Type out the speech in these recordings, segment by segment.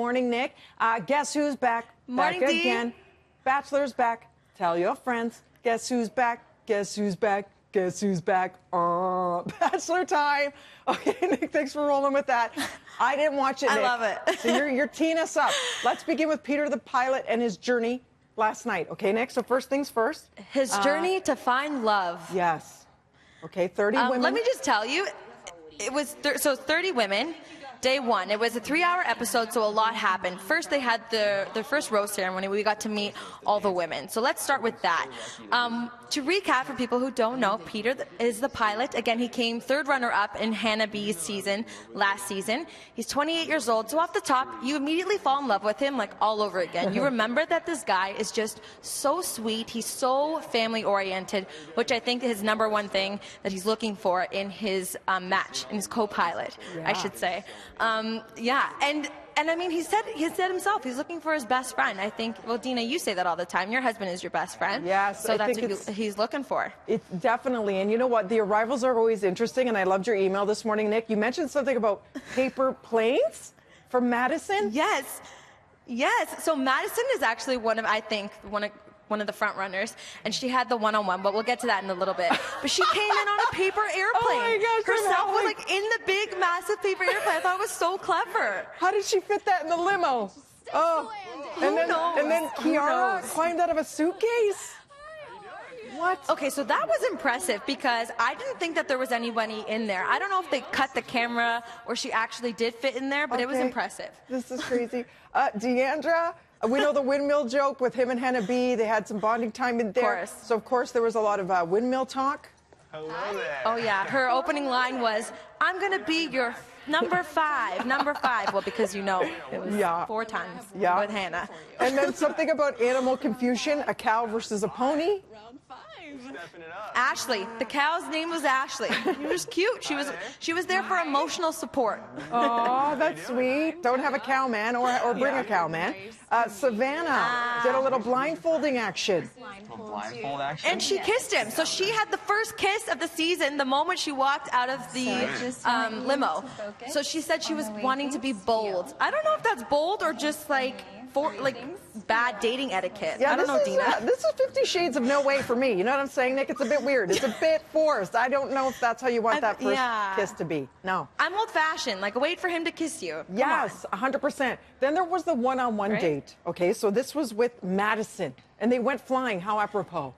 morning, Nick. Guess who's back? Morning, back Dee. again. Bachelor's back. Tell your friends. Guess who's back? Guess who's back? Guess who's back? Bachelor time. Okay, Nick, thanks for rolling with that. I didn't watch it, Nick. I love it. So you're teeing us up. Let's begin with Peter the pilot and his journey last night. Okay, Nick, so first things first. His journey to find love. Yes. Okay, 30 women. Let me just tell you, it was 30 women. Day one. It was a 3-hour episode, so a lot happened. First, they had their first rose ceremony. We got to meet all the women. So let's start with that. To recap, for people who don't know, Peter is the pilot. Again, he came third runner-up in Hannah B's season last season. He's 28 years old. So off the top, you immediately fall in love with him like all over again. You remember that this guy is just so sweet. He's so family-oriented, which I think is his #1 thing that he's looking for in his match, in his co-pilot, I should say. And I mean, he said himself, he's looking for his best friend. I think, well, Dina, you say that all the time. Your husband is your best friend. Yes. So that's what he's looking for. It's definitely. And you know what? The arrivals are always interesting. And I loved your email this morning, Nick. You mentioned something about paper planes from Madison. Yes. Yes. So Madison is actually one of the front runners, and she had the one-on-one, but we'll get to that in a little bit. But she came in on a paper airplane. Oh my gosh, herself was like in the big, massive paper airplane. I thought it was so clever. How did she fit that in the limo? Oh, and then Kiara climbed out of a suitcase. What? Okay, so that was impressive because I didn't think that there was anybody in there. I don't know if they cut the camera or she actually did fit in there, but it was impressive. This is crazy. Deandra, we know the windmill joke with him and Hannah B. They had some bonding time in there. Of course. So, of course, there was a lot of windmill talk. Hello there. Oh, yeah. Her opening line was, "I'm going to be your number 5. Number 5. Well, because you know it was 4 times with Hannah. And then something about animal confusion, a cow versus a pony. Stepping it up. Ashley. The cow's name was Ashley. She was cute. She was there for emotional support. Oh, that's sweet. Don't have a cow man or bring a cow man. Savannah did a little blindfolding action. Blindfold action. And she kissed him. So she had the first kiss of the season the moment she walked out of the limo. So she said she was wanting to be bold. I don't know if that's bold or just like bad dating etiquette. Yeah, I don't know, Dina. This is 50 Shades of No Way for me. You know what I'm saying, Nick? It's a bit weird. It's a bit forced. I don't know if that's how you want that first kiss to be. No. I'm old-fashioned. Like, wait for him to kiss you. Come Yes, 100%. Then there was the one-on-one date. Okay, so this was with Madison, and they went flying. How apropos.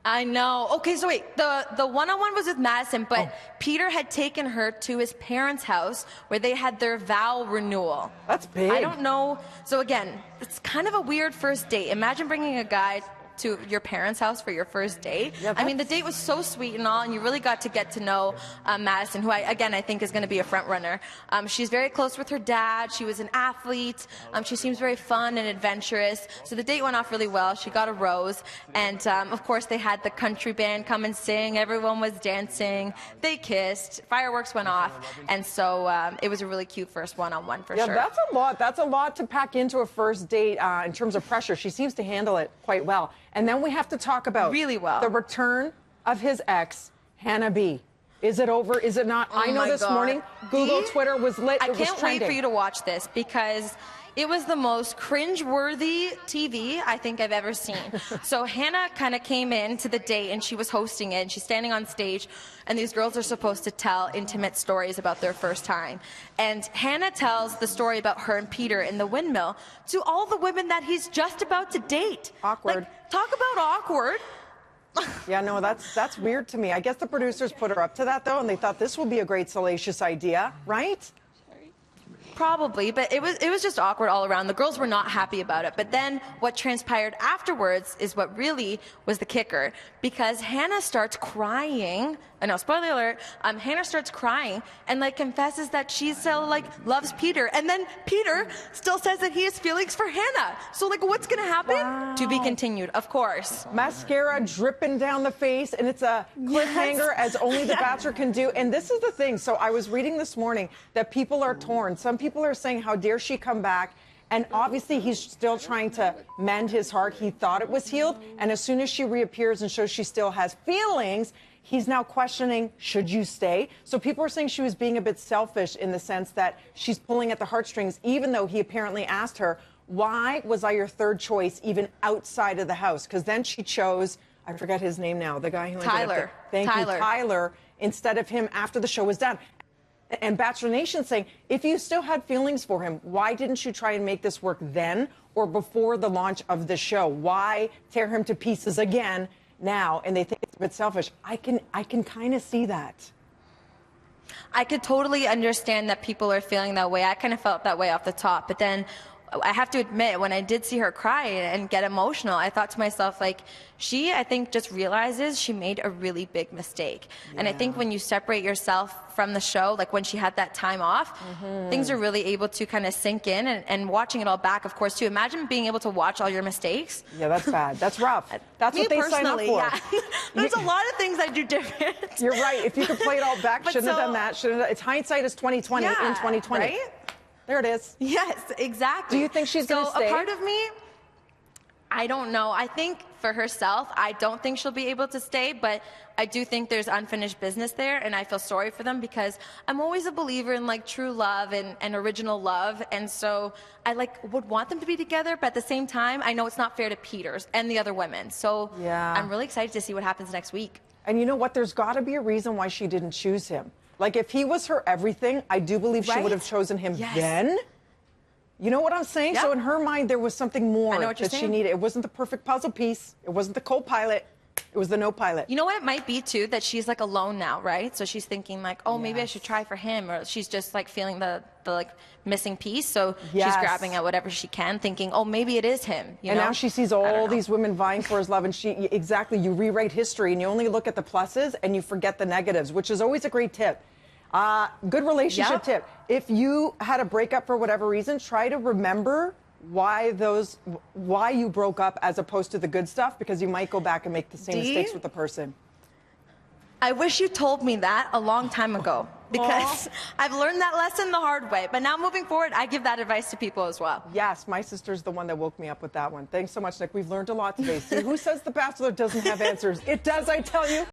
I know. Okay, so wait, the one-on-one was with Madison, but Peter had taken her to his parents' house where they had their vow renewal. That's big. I don't know. So again, it's kind of a weird first date. Imagine bringing a guy to your parents' house for your first date. Yeah, I mean, the date was so sweet and all, and you really got to get to know Madison, who I think is going to be a front runner. She's very close with her dad. She was an athlete. She seems very fun and adventurous. So the date went off really well. She got a rose, and of course they had the country band come and sing. Everyone was dancing. They kissed. Fireworks went off, and so it was a really cute first one-on-one for sure. Yeah, that's a lot. That's a lot to pack into a first date in terms of pressure. She seems to handle it quite well. And then we have to talk about the return of his ex, Hannah B. Is it over? Is it not? I know this morning, Google, Twitter was lit. I can't wait for you to watch this because it was the most cringe-worthy TV I think I've ever seen. So Hannah kind of came in to the date, and she was hosting it, and she's standing on stage, and these girls are supposed to tell intimate stories about their first time. And Hannah tells the story about her and Peter in the windmill to all the women that he's just about to date. Awkward. Like, talk about awkward. Yeah, no, that's weird to me. I guess the producers put her up to that, though, and they thought this would be a great salacious idea, right? Probably, but it was just awkward all around. The girls were not happy about it. But then what transpired afterwards is what really was the kicker, because Hannah starts crying. No, spoiler alert. Hannah starts crying and confesses that she still loves Peter, and then Peter still says that he has feelings for Hannah. So what's gonna happen? Wow. To be continued, of course. Mascara dripping down the face, and it's a cliffhanger as only the Bachelor can do. And this is the thing. So I was reading this morning that people are torn. Some people are saying, how dare she come back? And obviously, he's still trying to mend his heart. He thought it was healed. And as soon as she reappears and shows she still has feelings, he's now questioning, should you stay? So people are saying she was being a bit selfish in the sense that she's pulling at the heartstrings, even though he apparently asked her, why was I your third choice even outside of the house? Because then she chose, I forget his name now, the guy who Tyler. Thank you, Tyler, instead of him after the show was done. And Bachelor Nation saying, if you still had feelings for him, why didn't you try and make this work then or before the launch of the show? Why tear him to pieces again now? And they think it's a bit selfish. I can kind of see that. I could totally understand that people are feeling that way. I kind of felt that way off the top, but then I have to admit, when I did see her cry and get emotional, I thought to myself, like, she, I think, just realizes she made a really big mistake. Yeah. And I think when you separate yourself from the show, like when she had that time off, things are really able to kind of sink in, and watching it all back, of course, too. Imagine being able to watch all your mistakes. Yeah, that's bad. That's rough. That's Me what they sign up for. Yeah. There's a lot of things I do different. You're right. If you could play it all back, shouldn't have done that. It's hindsight is 2020 in 2020. Right? There it is. Yes, exactly. Do you think she's going to stay? So a part of me, I don't know. I think for herself, I don't think she'll be able to stay, but I do think there's unfinished business there, and I feel sorry for them because I'm always a believer in like true love and original love, and so I would want them to be together, but at the same time, I know it's not fair to Peters and the other women. So yeah. I'm really excited to see what happens next week. And you know what? There's got to be a reason why she didn't choose him. Like, if he was her everything, I do believe she would have chosen him then. You know what I'm saying? Yep. So in her mind, there was something more that she needed. It wasn't the perfect puzzle piece. It wasn't the co-pilot. It was the no pilot. You know what it might be, too? That she's, like, alone now, right? So she's thinking, like, oh, maybe I should try for him. Or she's just, like, feeling the like, missing piece. So she's grabbing at whatever she can, thinking, oh, maybe it is him. You know? Now she sees all these women vying for his love. And you rewrite history, and you only look at the pluses, and you forget the negatives, which is always a great tip. Good relationship tip. If you had a breakup for whatever reason, try to remember why you broke up as opposed to the good stuff, because you might go back and make the same mistakes with the person. I wish you told me that a long time ago, because I've learned that lesson the hard way. But now moving forward, I give that advice to people as well. Yes, my sister's the one that woke me up with that one. Thanks so much, Nick. We've learned a lot today. See, who says The Bachelor doesn't have answers? It does, I tell you.